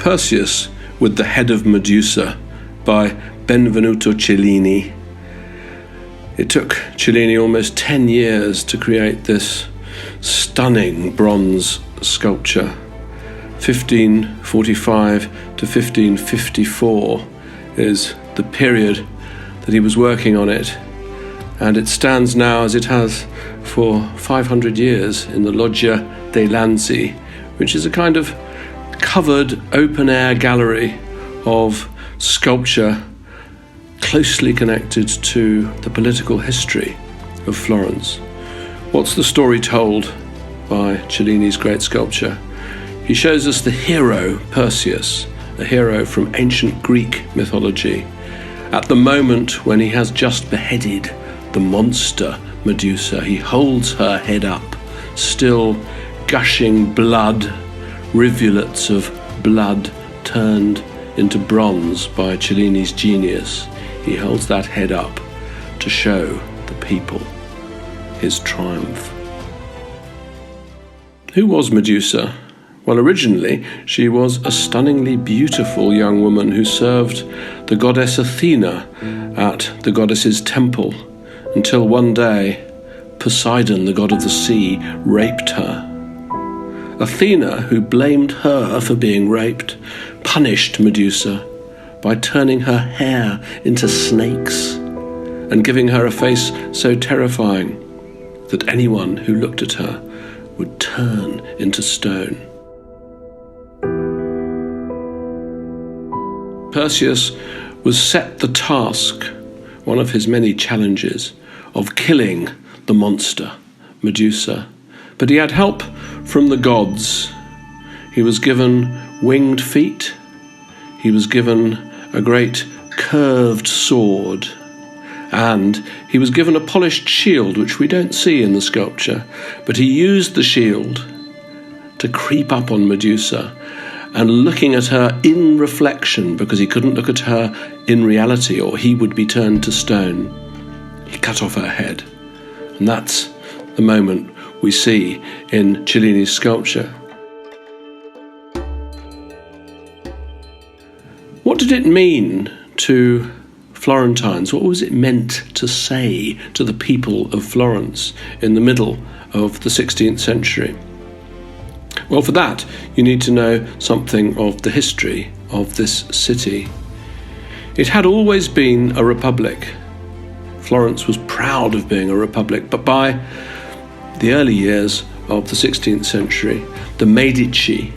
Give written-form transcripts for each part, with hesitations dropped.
Perseus with the Head of Medusa by Benvenuto Cellini. It took Cellini almost 10 years to create this stunning bronze sculpture. 1545 to 1554 is the period that he was working on it, and it stands now, as it has for 500 years, in the Loggia dei Lanzi, which is a kind of covered open-air gallery of sculpture closely connected to the political history of Florence. What's the story told by Cellini's great sculpture? He shows us the hero Perseus, a hero from ancient Greek mythology, at the moment when he has just beheaded the monster Medusa. He holds her head up, still gushing blood, rivulets of blood turned into bronze by Cellini's genius. He holds that head up to show the people his triumph. Who was Medusa? Well, originally she was a stunningly beautiful young woman who served the goddess Athena at the goddess's temple, until one day Poseidon, the god of the sea, raped her. Athena, who blamed her for being raped, punished Medusa by turning her hair into snakes and giving her a face so terrifying that anyone who looked at her would turn into stone. Perseus was set the task, one of his many challenges, of killing the monster, Medusa. But he had help from the gods. He was given winged feet. He was given a great curved sword. And he was given a polished shield, which we don't see in the sculpture. But he used the shield to creep up on Medusa, and looking at her in reflection, because he couldn't look at her in reality or he would be turned to stone, he cut off her head. And that's the moment we see in Cellini's sculpture. What did it mean to Florentines? What was it meant to say to the people of Florence in the middle of the 16th century? Well, for that, you need to know something of the history of this city. It had always been a republic. Florence was proud of being a republic, but by the early years of the 16th century, the Medici,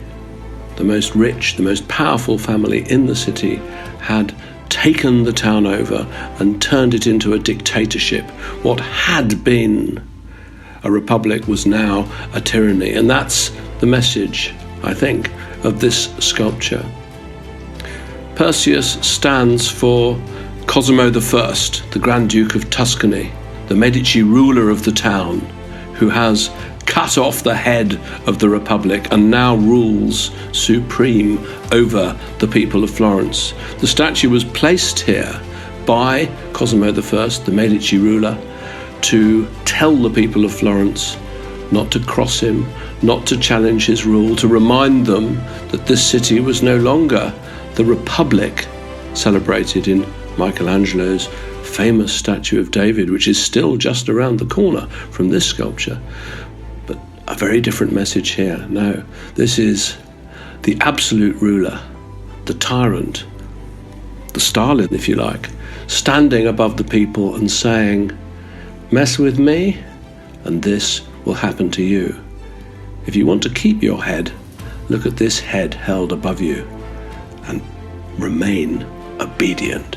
the most rich, the most powerful family in the city, had taken the town over and turned it into a dictatorship. What had been a republic was now a tyranny, and that's the message, I think, of this sculpture. Perseus stands for Cosimo I, the Grand Duke of Tuscany, the Medici ruler of the town, who has cut off the head of the Republic and now rules supreme over the people of Florence. The statue was placed here by Cosimo I, the Medici ruler, to tell the people of Florence not to cross him, not to challenge his rule, to remind them that this city was no longer the Republic celebrated in Michelangelo's famous statue of David, which is still just around the corner from this sculpture. But a very different message here. No, this is the absolute ruler, the tyrant, the Stalin, if you like, standing above the people and saying, mess with me, and this will happen to you. If you want to keep your head, look at this head held above you and remain obedient.